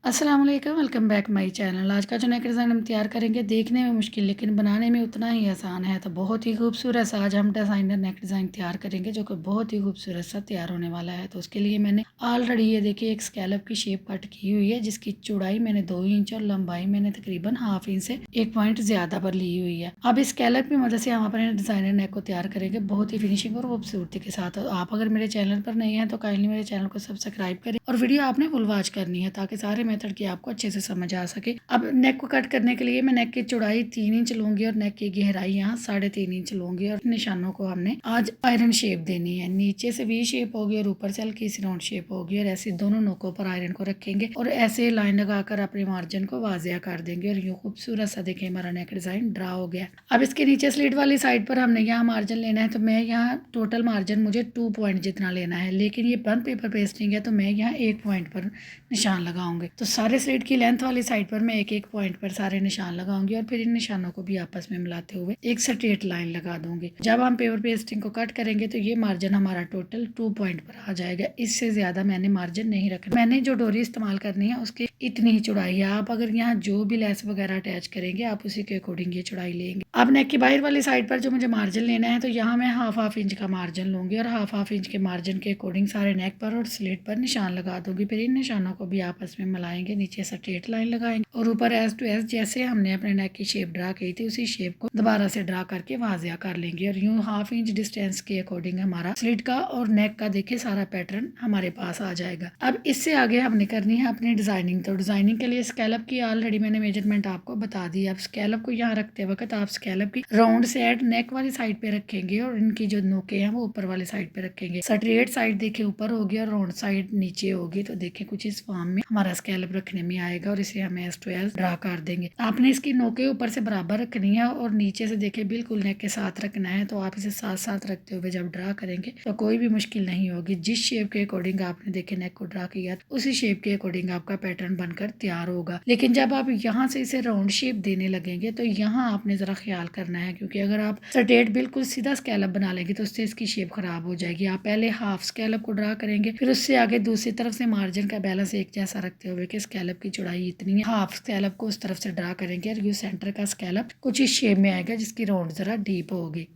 अस्सलाम वालेकुम, welcome back my channel. आज का जो नेक डिज़ाइन हम तैयार करेंगे देखने में मुश्किल लेकिन बनाने में उतना ही आसान है। तो बहुत ही खूबसूरत सा आज हम डिज़ाइनर नेक डिज़ाइन तैयार करेंगे जो कि बहुत ही खूबसूरत सा तैयार होने वाला है। तो उसके लिए मैंने ऑलरेडी ये देखिए एक स्कैलप की शेप कट की हुई है जिसकी चौड़ाई मैंने 2 इंच और लंबाई मैंने तकरीबन हाफ इंच से 1 पॉइंट ज़्यादा पर ली हुई है। अब इस स्कैलप की मदद से हम अपने डिज़ाइनर नेक को तैयार करेंगे बहुत ही फिनिशिंग और खूबसूरती के साथ। आप अगर मेरे चैनल पर नए हैं तो काइंडली मेरे चैनल को सब्सक्राइब करें और वीडियो आपने फुल वॉच करनी है ताकि सारे मेथड की आपको अच्छे से समझ आ सके। अब नेक को कट करने के लिए मैं नेक की चौड़ाई 3 इंच लूंगी और नेक की गहराई यहाँ 3.5 इंच लूंगी और निशानों को हमने आज आयरन शेप देनी है। नीचे से वी शेप होगी और ऊपर से हल्की सी राउंड शेप होगी और ऐसे दोनों नोकों पर आयरन को रखेंगे और ऐसे लाइन लगाकर अपने मार्जिन को वाजिया कर देंगे और यूँ खूबसूरत सा देखिए हमारा नेक डिजाइन ड्रा हो गया। अब इसके नीचे स्लीट वाली साइड पर हमने यहाँ मार्जिन लेना है तो मैं यहाँ टोटल मार्जिन मुझे 2 पॉइंट जितना लेना है, लेकिन ये बंद पेपर पेस्टिंग है तो मैं यहाँ 1 पॉइंट पर निशान लगाऊंगी। तो सारे स्लीट की लेंथ वाली साइड पर मैं एक एक पॉइंट पर सारे निशान लगाऊंगी और फिर इन निशानों को भी आपस में मिलाते हुए एक स्ट्रेट लाइन लगा दूंगी। जब हम पेपर पेस्टिंग को कट करेंगे तो ये मार्जिन हमारा टोटल 2 पॉइंट पर आ जाएगा। इससे ज्यादा मैंने मार्जिन नहीं रखना। मैंने जो डोरी इस्तेमाल करनी है उसकी इतनी ही चौड़ाई है। आप अगर यहाँ जो भी लेस वगैरह अटैच करेंगे आप उसी के अकॉर्डिंग ये चौड़ाई लेंगे। अब नेक की बाहर वाली साइड पर जो मुझे मार्जिन लेना है तो यहाँ मैं हाफ इंच का मार्जिन लूंगी और हाफ इंच के मार्जिन के अकॉर्डिंग सारे नेक पर और स्लीट पर निशान लगा दूंगी। फिर इन निशानों को भी आपस में मिलाएंगे, नीचे स्ट्रेट लाइन लगाएंगे और ऊपर एस टू एस जैसे हमने अपने नेक की शेप ड्रा की थी उसी शेप को दोबारा से ड्रा करके वाजिया कर लेंगे और यूं हाफ इंच डिस्टेंस के अकॉर्डिंग हमारा स्लीट का और नेक का देखिए सारा पैटर्न हमारे पास आ जाएगा। अब इससे आगे हमने करनी है अपनी डिजाइनिंग। तो डिजाइनिंग के लिए स्कैलप की ऑलरेडी मैंने मेजरमेंट आपको बता दी। अब स्कैलप को यहाँ रखते वक्त आप स्कैलप की राउंड से एड नेक वाली साइड पे रखेंगे और इनकी जो नोके हैं वो ऊपर वाली साइड पे रखेंगे। स्ट्रेट साइड देखिए ऊपर होगी और राउंड साइड नीचे होगी। तो देखिए कुछ इस फॉर्म में हमारा स्कैलप रखने में आएगा और इसे हमें एस टू एस ड्रा कर देंगे। आपने इसकी नोके ऊपर से बराबर रखनी है और नीचे से देखिए बिल्कुल नेक के साथ रखना है। तो आप इसे साथ साथ रखते हुए जब ड्रा करेंगे तो कोई भी मुश्किल नहीं होगी। जिस शेप के अकॉर्डिंग आपने देखे नेक को ड्रा किया उसी शेप के अकॉर्डिंग आपका पैटर्न बनकर तैयार होगा। लेकिन जब आप यहाँ से इसे राउंड शेप देने लगेंगे तो यहाँ आपने जरा ख्याल करना है, क्योंकि अगर आप स्ट्रेट बिल्कुल सीधा स्कैलप बना लेंगे तो उससे इसकी शेप खराब हो जाएगी। आप पहले हाफ स्कैलप को ड्रा करेंगे, फिर उससे आगे दूसरी तरफ से मार्जिन का बैलेंस एक जैसा रखते हुए कि स्कैलप की चौड़ाई इतनी है, हाफ स्कैलप को उस तरफ से ड्रा करेंगे और ये सेंटर का स्कैलप कुछ इस शेप में आएगा जिसकी राउंड जरा डीप होगी।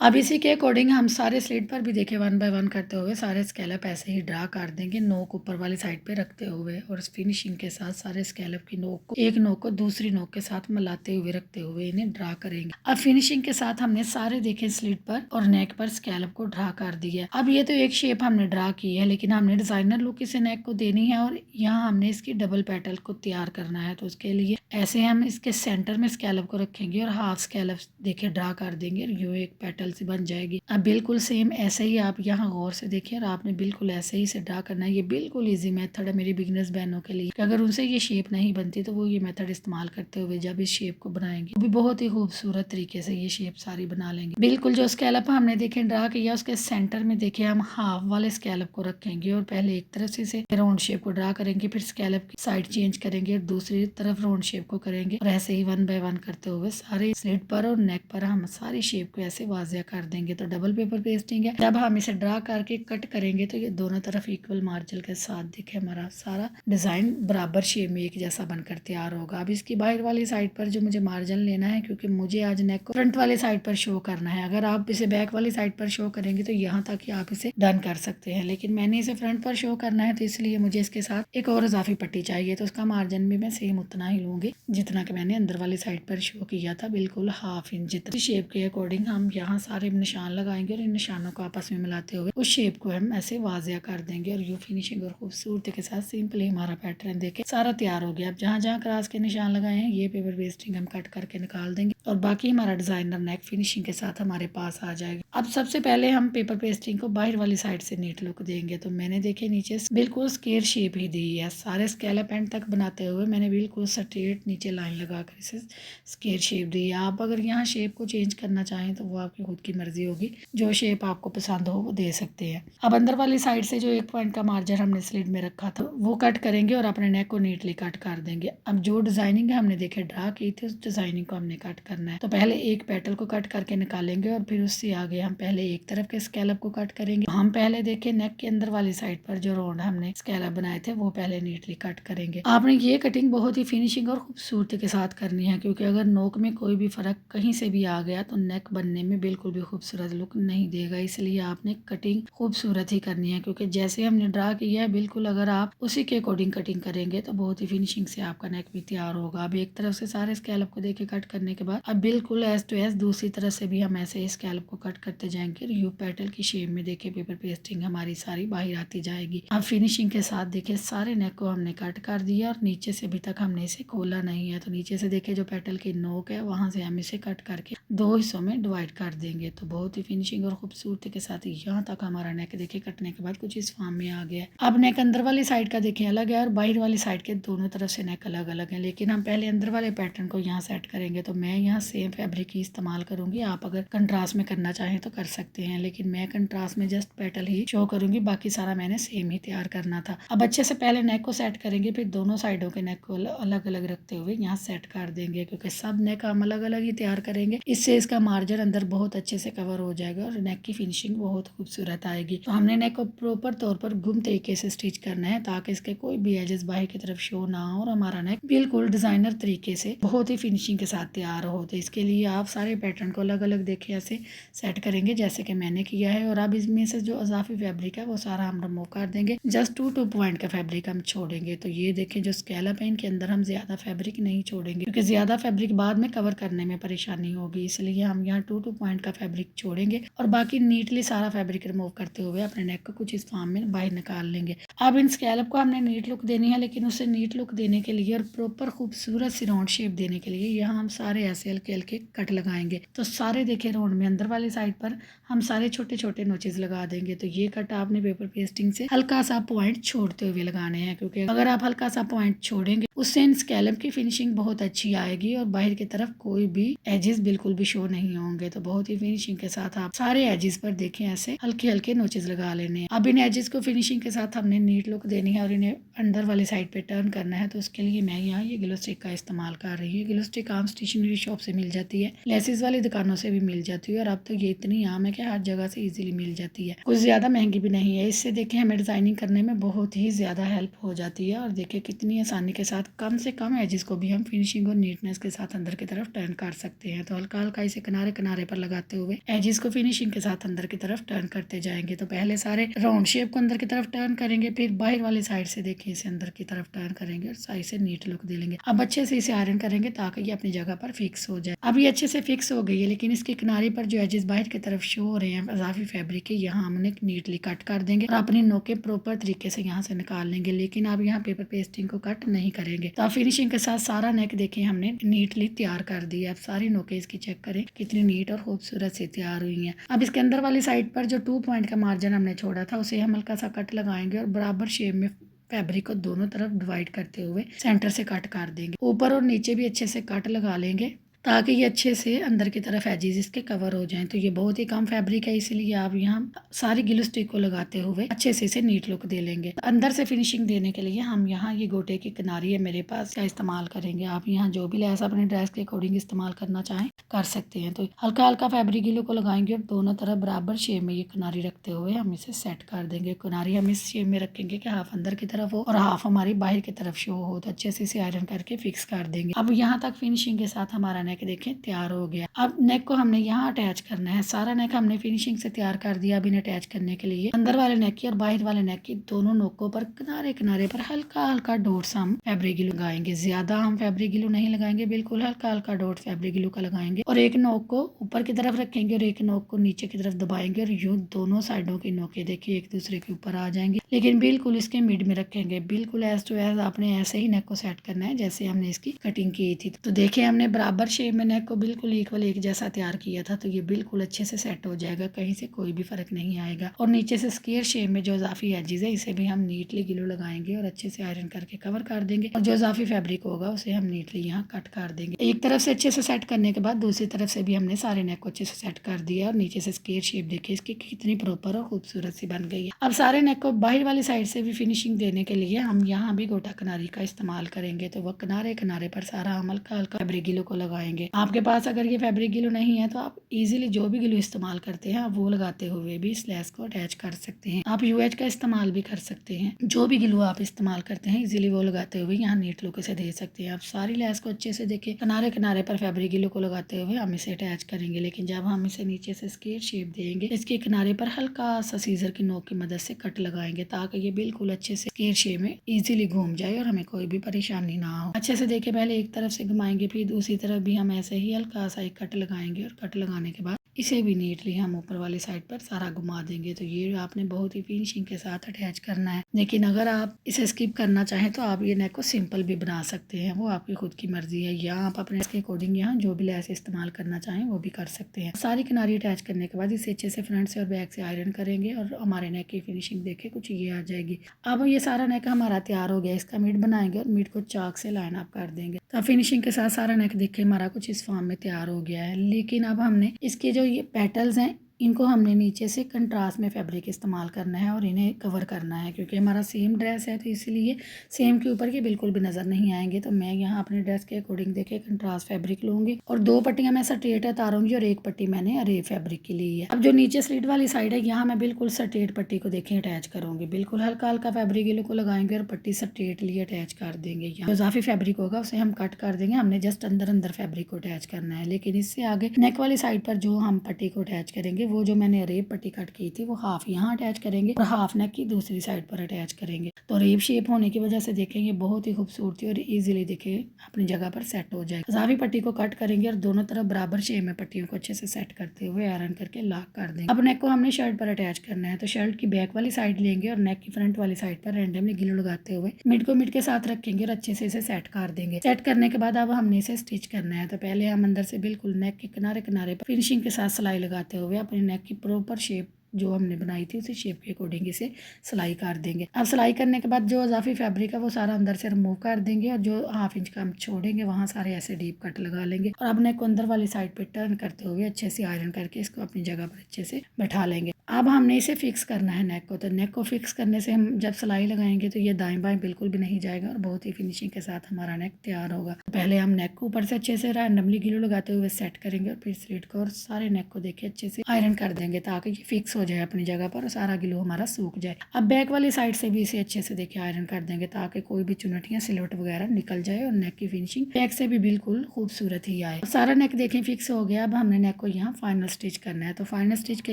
अब इसी के अकॉर्डिंग हम सारे स्लीट पर भी देखिए 1 बाय 1 करते हुए सारे स्कैलप ऐसे ही ड्रा कर देंगे, नोक ऊपर वाली साइड पे रखते हुए और फिनिशिंग के साथ सारे स्कैलप की नोक को एक नोक को दूसरी नोक के साथ मिलाते हुए रखते हुए इन्हें ड्रा करेंगे। अब फिनिशिंग के साथ हमने सारे देखे स्लीट पर और नेक पर स्कैलप को ड्रा कर दिया। अब ये तो एक शेप हमने ड्रा की है, लेकिन हमने डिजाइनर लुक इसे नेक को देनी है और यहाँ हमने इसकी डबल पेटल को तैयार करना है। तो उसके लिए ऐसे हम इसके सेंटर में स्कैलप को रखेंगे और हाफ स्कैलप देखिए ड्रा कर देंगे और ये एक पेटल सी बन जाएगी। अब बिल्कुल सेम ऐसे ही आप यहाँ गौर से देखिए और आपने बिल्कुल ऐसे ही से ड्रा करना है। ये बिल्कुल इजी मेथड है मेरी बिगिनर्स बहनों के लिए कि अगर उनसे ये शेप नहीं बनती तो वो ये मेथड इस्तेमाल करते हुए जब इस शेप को बनाएंगे वो भी बहुत ही खूबसूरत तरीके से ये शेप सारी बना लेंगे। बिल्कुल जो स्कैलप हमने देखे ड्रा किया उसके सेंटर में देखिए हम हाफ वाले स्कैलप को रखेंगे और पहले एक तरफ से राउंड शेप को ड्रा करेंगे, फिर स्कैलप की साइड चेंज करेंगे और दूसरी तरफ राउंड शेप को करेंगे और ऐसे ही 1 बाय 1 करते हुए सारे स्लिट पर और नेक पर हम सारी शेप को ऐसे वाजिया कर देंगे। तो डबल पेपर पेस्टिंग है, जब हम इसे ड्रा करके कट करेंगे तो ये दोनों तरफ इक्वल मार्जिन के साथ दिखे हमारा सारा डिजाइन बराबर शेप में एक जैसा बनकर तैयार होगा। अब इसकी बाहर वाली साइड पर जो मुझे मार्जिन लेना है, क्योंकि मुझे आज नेक को फ्रंट वाली साइड पर शो करना है। अगर आप इसे बैक वाली साइड पर शो करेंगे तो यहाँ तक ही आप इसे डन कर सकते हैं, लेकिन मैंने इसे फ्रंट पर शो करना है तो इसलिए मुझे इसके साथ एक और इजाफी पट्टी चाहिए। तो उसका मार्जिन भी मैं सेम उतना ही लूंगी जितना कि मैंने अंदर वाली साइड पर शो किया था, बिल्कुल हाफ इंच जितनी शेप के अकॉर्डिंग हम यहाँ सारे निशान लगाएंगे और इन निशानों को आपस में मिलाते हुए उस शेप को हम ऐसे वाजिया कर देंगे और यू फिनिशिंग और खूबसूरती के साथ सिंपली हमारा पैटर्न देखे सारा तैयार हो गया। अब जहाँ जहाँ क्रॉस के निशान लगाए हैं ये पेपर वेस्टिंग हम कट करके निकाल देंगे और बाकी हमारा डिजाइनर नेक फिनिशिंग के साथ हमारे पास आ जाएगा। अब सबसे पहले हम पेपर पेस्टिंग को बाहर वाली साइड से नीट लुक देंगे। तो मैंने देखे नीचे बिल्कुल स्क्वायर शेप ही दी है, सारे स्कैलप एंड तक बनाते हुए मैंने बिल्कुल स्ट्रेट नीचे लाइन लगाकर इसे स्क्वायर शेप दी है। आप अगर यहाँ शेप को चेंज करना चाहें तो वो आपकी खुद की मर्जी होगी, जो शेप आपको पसंद हो वो दे सकते हैं। अब अंदर वाली साइड से जो 1 पॉइंट का मार्जिन हमने स्लिट में रखा था वो कट करेंगे और अपने नेक को नीटली कट कर देंगे। अब जो डिजाइनिंग हमने देखे ड्रा की थी उस डिजाइनिंग को हमने कट करना है। तो पहले एक पेटल को कट करके निकालेंगे और फिर उससे आगे हम पहले एक तरफ के स्कैलप को कट करेंगे। हम पहले देखे नेक के अंदर वाली साइड पर जो राउंड हमने स्कैलप बनाए थे वो पहले नीटली कट करेंगे। आपने ये कटिंग बहुत ही फिनिशिंग और खूबसूरती के साथ करनी है, क्योंकि अगर नोक में कोई भी फर्क कहीं से भी आ गया तो नेक बनने में बिल्कुल भी खूबसूरत लुक नहीं देगा। इसलिए आपने कटिंग खूबसूरत ही करनी है, क्योंकि जैसे हमने ड्रा किया है बिल्कुल अगर आप उसी के अकॉर्डिंग कटिंग करेंगे तो बहुत ही फिनिशिंग से आपका नेक भी तैयार होगा। अब एक तरफ से सारे स्कैलप को देके कट करने के बाद अब बिल्कुल एज टू एज दूसरी तरफ से भी हम ऐसे स्कैलप को कट करते जाएंगे। यू पेटल की शेप में देखे पेपर पेस्टिंग हमारी सारी बाहर आती जाएगी। अब फिनिशिंग के साथ देखे सारे नेक को हमने कट कर दिया और नीचे से अभी तक हमने इसे खोला नहीं है। तो नीचे से देखे जो पेटल की नोक है वहां से हम इसे कट करके 2 हिस्सों में डिवाइड कर देंगे। तो बहुत ही फिनिशिंग और खूबसूरती के साथ यहाँ तक हमारा नेक देखे कटने के बाद कुछ इस फॉर्म में आ गया है। अब नेक अंदर वाली साइड का देखें अलग है और बाहर वाली साइड के दोनों तरफ से नेक अलग अलग है, लेकिन हम पहले अंदर वाले पैटर्न को यहाँ सेट करेंगे। तो मैं यहाँ सेम फैब्रिक ही इस्तेमाल करूंगी। आप अगर कंट्रास्ट में करना चाहें तो कर सकते हैं, लेकिन मैं कंट्रास्ट में जस्ट पेटल ही शो करूंगी, बाकी सारा मैंने सेम ही तैयार करना था। अब अच्छे से पहले नेक को सेट करेंगे, फिर दोनों साइडों के नेक को अलग अलग रखते हुए यहाँ सेट कर देंगे, क्योंकि सब नेक हम अलग अलग ही तैयार करेंगे। इससे इसका मार्जिन अंदर बहुत अच्छे से कवर हो जाएगा और नेक की फिनिशिंग बहुत खूबसूरत आएगी। तो हमने नेक को प्रॉपर तौर पर घुम तरीके से स्टिच करना है ताकि इसके कोई भी एजेस बाहर की तरफ शो ना हो और हमारा नेक बिल्कुल डिजाइनर तरीके से बहुत ही फिनिशिंग के साथ तैयार हो। तो इसके लिए आप सारे पैटर्न को अलग अलग देखे ऐसे सेट करेंगे जैसे कि मैंने किया है। और अब इसमें से जो अजाफी फैब्रिक है वो सारा हम रिमूव कर देंगे। जस्ट 2 पॉइंट का फैब्रिक हम छोड़ेंगे। तो ये देखें जो स्कैलप है इनके अंदर हम ज्यादा फैब्रिक नहीं छोड़ेंगे, क्योंकि ज्यादा फैब्रिक बाद में कवर करने में परेशानी होगी, इसलिए हम यहाँ 2 पॉइंट का फैब्रिक छोड़ेंगे और बाकी नीटली सारा फैब्रिक रिमूव करते हुए अपने नेक को कुछ इस फॉर्म में बाहर निकाल लेंगे। अब इन स्कैलप को हमने नीट लुक देनी है, लेकिन उसे नीट लुक देने के लिए और प्रॉपर खूबसूरत सी राउंड शेप देने के लिए यहाँ हम सारे ऐसे हल्के हल्के कट लगाएंगे। तो सारे देखे राउंड में अंदर वाली साइड पर हम सारे छोटे छोटे नोचेस लगा देंगे। तो ये कट आपने पेपर पेस्टिंग से हल्का सा पॉइंट छोड़ते हुए लगाने हैं, क्योंकि अगर आप हल्का सा पॉइंट छोड़ेंगे उससे इन स्कैलप की फिनिशिंग बहुत अच्छी आएगी और बाहर की तरफ कोई भी एजेस बिल्कुल भी शो नहीं होंगे। तो बहुत ही फिनिशिंग के साथ आप सारे एजेस पर देखें ऐसे हल्के हल्के नोचेस लगा लेने हैं। अब इन एजेस को फिनिशिंग के साथ हमने नीट लुक देनी है और इन्हें अंदर वाली साइड पे टर्न करना है। तो उसके लिए मैं यहाँ ये ग्लो स्टिक का इस्तेमाल कर रही हूँ। ग्लो स्टिक आम स्टेशनरी शॉप से मिल जाती है, लेसिस वाली दुकानों से भी मिल जाती है और अब तो ये इतनी आम है कि हर जगह से इजीली मिल जाती है। कुछ ज्यादा महंगी भी नहीं है। इससे देखें हमें डिजाइनिंग करने में बहुत ही ज्यादा हेल्प हो जाती है और देखिए कितनी आसानी के साथ कम से कम एजेस को भी हम फिनिशिंग और नीटनेस के साथ अंदर की तरफ टर्न कर सकते हैं। तो हल्का हल्का इसे किनारे किनारे पर लगाते हुए एजेस को फिनिशिंग के साथ अंदर की तरफ टर्न करते जाएंगे। तो पहले सारे राउंड शेप को अंदर की तरफ टर्न करेंगे, फिर बाहर वाली साइड से देखिए इसे अंदर की तरफ टर्न करेंगे और साइड से नीट लुक दे लेंगे। अब अच्छे से इसे आयरन करेंगे ताकि ये अपनी जगह पर फिक्स हो जाए। अब ये अच्छे से फिक्स हो गई है, लेकिन इसके किनारे पर जो एजेस बाहर की तरफ शो हो रहे हैं अजाफी फैब्रिक के, यहाँ हमने नीटली कट कर देंगे और अपनी नोके प्रॉपर तरीके से यहाँ से निकाल लेंगे। लेकिन अब यहाँ पेपर पेस्टिंग को कट नहीं करेंगे। तो फिनिशिंग के साथ सारा नेक देखें हमने नीटली तैयार कर दिया। अब सारी नोके इसकी चेक करें कितनी नीट और खूबसूरत से तैयार हुई है। अब इसके अंदर वाली साइड पर जो 2 पॉइंट का मार्जिन हमने छोड़ा था उसे हम हल्का सा कट लगाएंगे और बराबर शेप में फैब्रिक को दोनों तरफ डिवाइड करते हुए सेंटर से कट कर देंगे। ऊपर और नीचे भी अच्छे से कट लगा लेंगे ताकि ये अच्छे से अंदर की तरफ एजेस इसके कवर हो जाएं। तो ये बहुत ही कम फैब्रिक है, इसलिए आप यहाँ सारी ग्लू स्टिक को लगाते हुए अच्छे से इसे नीट लुक दे लेंगे। अंदर से फिनिशिंग देने के लिए हम यहाँ ये गोटे की किनारी है मेरे पास का इस्तेमाल करेंगे। आप यहाँ जो भी लैस अपने ड्रेस के अकॉर्डिंग इस्तेमाल करना चाहें कर सकते हैं। तो हल्का हल्का फैब्रिक ग्लू को लगाएंगे और दोनों तरफ बराबर शेप में ये किनारी रखते हुए हम इसे सेट कर देंगे। किनारी हम इस शेप में रखेंगे कि हाफ अंदर की तरफ हो और हाफ हमारी बाहर की तरफ शो हो। तो अच्छे से इसे आयरन करके फिक्स कर देंगे। अब यहाँ तक फिनिशिंग के साथ हमारा नेक देखें तैयार हो गया। अब नेक को हमने यहाँ अटैच करना है। सारा नेक हमने फिनिशिंग से तैयार कर दिया। अब इन्हें अटैच करने के लिए अंदर वाले नेक की और बाहर वाले नेक की दोनों नोकों पर किनारे किनारे पर हल्का हल्का डॉट्स हम फैब्रिक ग्लू लगाएंगे। ज्यादा हम फैब्रिक ग्लू नहीं लगाएंगे, बिल्कुल हल्का हल्का डॉट फैब्रिक ग्लू का लगाएंगे और एक नोक को ऊपर की तरफ रखेंगे और एक नोक को नीचे की तरफ दबाएंगे और यूं दोनों साइडों की नोके देखिए एक दूसरे के ऊपर आ जाएंगे, लेकिन बिल्कुल इसके मिड में रखेंगे। बिल्कुल एज टू एज आपने ऐसे ही नेक को सेट करना है जैसे हमने इसकी कटिंग की थी। तो देखिए हमने बराबर शेप में नेक को बिल्कुल इक्वल एक जैसा तैयार किया था, तो ये बिल्कुल अच्छे से सेट हो जाएगा, कहीं से कोई भी फ़र्क नहीं आएगा। और नीचे से स्क्वायर शेप में जो इजाफी एजेस है इसे भी हम नीटली ग्लू लगाएंगे और अच्छे से आयरन करके कवर कर देंगे, और जो इजाफी फैब्रिक होगा उसे हम नीटली यहाँ कट कर देंगे। एक तरफ से अच्छे से सेट करने के बाद दूसरी तरफ से भी हमने सारे नेक को अच्छे से सेट कर दिया, और नीचे से स्क्वायर शेप देखिए इसकी कितनी प्रॉपर और खूबसूरत सी बन गई है। अब सारे नेक को बाहर वाली साइड से भी फिनिशिंग देने के लिए हम यहाँ भी गोटा किनारी का इस्तेमाल करेंगे, तो वह किनारे किनारे पर सारा हम हल्का हल्का फैब्रिक ग्लू को लगाएंगे। आपके पास अगर ये फैब्रिक ग्लू नहीं है तो आप इजीली जो भी ग्लू इस्तेमाल करते हैं आप वो लगाते हुए भी इस लेस को अटैच कर सकते हैं। आप यूएच का इस्तेमाल भी कर सकते हैं, जो भी ग्लू आप इस्तेमाल करते हैं इजीली वो लगाते हुए यहाँ नीट लुक से दे सकते हैं। आप सारी लेस को अच्छे से देखिए किनारे किनारे पर फैब्रिक ग्लू को लगाते हुए हम इसे अटैच करेंगे, लेकिन जब हम इसे नीचे से स्क्वायर शेप देंगे इसके किनारे पर हल्का सा सीजर की नोक की मदद से कट लगाएंगे, ताकि ये बिल्कुल अच्छे से स्क्वायर शेप में इजीली घूम जाए और हमें कोई भी परेशानी ना हो। अच्छे से देखिए पहले एक तरफ से घुमाएंगे, फिर दूसरी तरफ भी हम ऐसे ही हल्का सा एक कट लगाएंगे, और कट लगाने के बाद इसे भी नीटली हम ऊपर वाली साइड पर सारा घुमा देंगे। तो ये आपने बहुत ही फिनिशिंग के साथ अटैच करना है, लेकिन अगर आप इसे स्किप करना चाहें तो आप ये नेक को सिंपल भी बना सकते हैं, वो आपकी खुद की मर्जी है, या आप अपने इसके अकॉर्डिंग यहाँ जो भी लेस इस्तेमाल करना चाहें वो भी कर सकते हैं। सारी किनारी अटैच करने के बाद इसे अच्छे से फ्रंट से और बैक से आयरन करेंगे, और हमारे नेक की फिनिशिंग देखे कुछ ये आ जाएगी। अब ये सारा नेक हमारा तैयार हो गया, इसका मिड बनाएंगे और मिड को चाक से लाइन अप कर देंगे। तो फिनिशिंग के साथ सारा नेक देखिए हमारा कुछ इस फॉर्म में तैयार हो गया है, लेकिन अब हमने इसके जो ये पेटल्स हैं इनको हमने नीचे से कंट्रास्ट में फैब्रिक इस्तेमाल करना है और इन्हें कवर करना है, क्योंकि हमारा सेम ड्रेस है तो इसलिए सेम के ऊपर के बिल्कुल भी नज़र नहीं आएंगे। तो मैं यहाँ अपने ड्रेस के अकॉर्डिंग देखे कंट्रास्ट फैब्रिक लूँगी, और 2 पट्टियाँ मैं स्ट्रेट उतारूंगी और 1 पट्टी मैंने अरे फैब्रिक की ली है। अब जो नीचे स्लीट वाली साइड है यहाँ मैं बिल्कुल स्ट्रेट पट्टी को देखें अटैच करूँगी, बिल्कुल हल्का हल्का फैब्रिक ग्लू को लगाएंगे और पट्टी स्ट्रेटली अटैच कर देंगे। यहाँ जो इजाफी फैब्रिक होगा उसे हम कट कर देंगे, हमने जस्ट अंदर अंदर फैब्रिक को अटैच करना है। लेकिन इससे आगे नेक वाली साइड पर जो हम पट्टी को अटैच करेंगे वो जो मैंने रेप पट्टी कट की थी वो हाफ यहाँ अटैच करेंगे और हाफ नेक की दूसरी साइड पर अटैच करेंगे। तो रेप शेप होने की वजह से देखेंगे बहुत ही खूबसूरती और इजीली देखे अपनी जगह पर सेट हो जाएगा। इजाफी पट्टी को कट करेंगे और दोनों तरफ बराबर शेप में पट्टियों को अच्छे से सेट करते हुए आयरन करके लॉक कर देंगे। अब नेक को हमने शर्ट पर अटैच करना है, तो शर्ट की बैक वाली साइड लेंगे और नेक की फ्रंट वाली साइड पर रैंडमली ग्लू लगाते हुए मिड को मिड के साथ रखेंगे और अच्छे से इसे सेट कर देंगे। सेट करने के बाद अब हमने इसे स्टिच करना है, तो पहले हम अंदर से बिल्कुल नेक के किनारे किनारे पर फिनिशिंग के साथ सिलाई लगाते हुए अपनी नेक की प्रॉपर शेप जो हमने बनाई थी उसी शेप के अकॉर्डिंग इसे सिलाई कर देंगे। अब सिलाई करने के बाद जो इजाफी फैब्रिक है वो सारा अंदर से रिमूव कर देंगे, और जो हाफ इंच का हम छोड़ेंगे वहाँ सारे ऐसे डीप कट लगा लेंगे, और अब नेक को अंदर वाली साइड पे टर्न करते हुए अच्छे से आयरन करके इसको अपनी जगह पर अच्छे से बैठा लेंगे। अब हमने इसे फिक्स करना है नेक को, तो नेक को फिक्स करने से हम जब सिलाई लगाएंगे तो ये दाएं बाएं बिल्कुल भी नहीं जाएगा और बहुत ही फिनिशिंग के साथ हमारा नेक तैयार होगा। तो पहले हम नेक को ऊपर से अच्छे से रैंडमली ग्लू लगाते हुए सेट करेंगे, और फिर स्लीट को और सारे नेक को देखिए अच्छे से आयरन कर देंगे ताकि ये फिक्स हो जाए अपनी जगह पर और सारा ग्लू हमारा सूख जाए। अब बैक वाली साइड से भी इसे अच्छे से देखिए आयरन कर देंगे ताकि कोई भी चुनटियाँ सिलवट वगैरह निकल जाए और नेक की फिनिशिंग बैक से भी बिल्कुल खूबसूरत ही आए। सारा नेक देखें फिक्स हो गया। अब हमने नेक को यहाँ फाइनल स्टिच करना है, तो फाइनल स्टिच के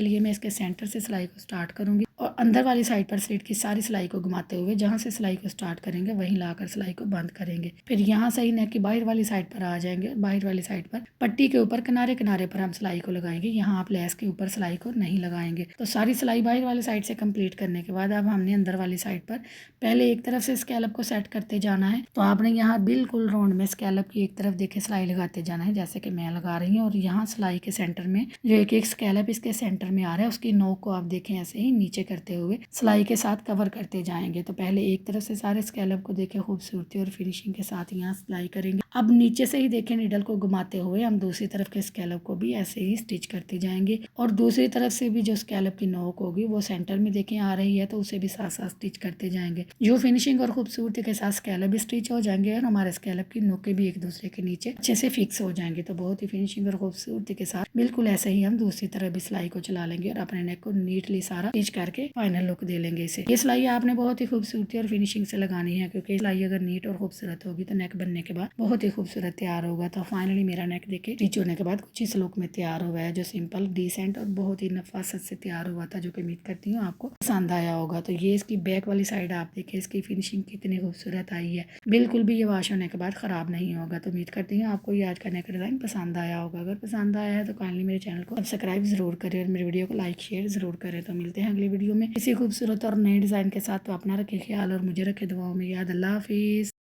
लिए मैं इसके सेंटर से सिलाई को स्टार्ट करूंगी और अंदर वाली साइड पर स्लीट की सारी सिलाई को घुमाते हुए जहाँ से सिलाई को स्टार्ट करेंगे वहीं लाकर सिलाई को बंद करेंगे। फिर यहाँ से ही नेक की बाहर वाली साइड पर आ जाएंगे और बाहर वाली साइड पर पट्टी के ऊपर किनारे किनारे पर हम सिलाई को लगाएंगे। यहाँ आप लेस के ऊपर सिलाई को नहीं लगाएंगे। तो सारी सिलाई बाहर वाली साइड से कंप्लीट करने के बाद अब हमने अंदर वाली साइड पर पहले एक तरफ से स्कैलप को सेट करते जाना है। तो आपने यहाँ बिल्कुल राउंड में स्कैलप की एक तरफ देखे सिलाई लगाते जाना है जैसे कि मैं लगा रही हूँ, और यहाँ सिलाई के सेंटर में जो एक एक स्कैलप इसके सेंटर में आ रहा है उसकी नोक को आप देखें ऐसे ही नीचे करते हुए सिलाई के साथ कवर करते जाएंगे। तो पहले एक तरफ से सारे स्कैलप को देखें खूबसूरती और फिनिशिंग के साथ यहाँ सिलाई करेंगे। अब नीचे से ही देखें नीडल को घुमाते हुए हम दूसरी तरफ के स्कैलप को भी ऐसे ही स्टिच करते जाएंगे, और दूसरी तरफ से भी जो स्कैलप की नोक होगी वो सेंटर में देखें आ रही है तो उसे भी साथ साथ स्टिच करते जाएंगे। जो फिनिशिंग और खूबसूरती के साथ स्कैलप भी स्टिच हो जाएंगे और हमारे स्कैलप की नोकें भी एक दूसरे के नीचे अच्छे से फिक्स हो जाएंगे। तो बहुत ही फिनिशिंग और खूबसूरती के साथ बिल्कुल ऐसे ही हम दूसरी तरफ भी सिलाई को चला लेंगे और अपने नेक को नीटली सारा स्टिच करके फाइनल लुक दे लेंगे इसे। ये सिलाई आपने बहुत ही खूबसूरती और फिनिशिंग से लगानी है, क्योंकि सिलाई अगर नीट और खूबसूरत होगी तो नेक बनने के बाद बहुत ही खूबसूरत तैयार होगा। तो फाइनली मेरा नेक देखे स्टिच होने के बाद कुछ इस लुक में तैयार हुआ है, जो सिंपल डिसेंट और बहुत ही नफासत से तैयार हुआ था, जो कि उम्मीद करती हूँ आपको पसंद आया होगा। तो ये इसकी बैक वाली साइड आप देखिए इसकी फिनिशिंग कितनी खूबसूरत आई है, बिल्कुल भी ये वॉश होने के बाद खराब नहीं होगा। तो उम्मीद करती हूँ आपको ये आज का नेक डिजाइन पसंद आया होगा। अगर पसंद आया है तो काइंडली मेरे चैनल को सब्सक्राइब जरूर करें और मेरे वीडियो को लाइक शेयर जरूर करें। तो मिलते हैं अगली वीडियो में किसी खूबसूरत और नए डिजाइन के साथ। तो अपना रखे ख्याल और मुझे रखे दुआओं में याद। अल्लाह हाफिज।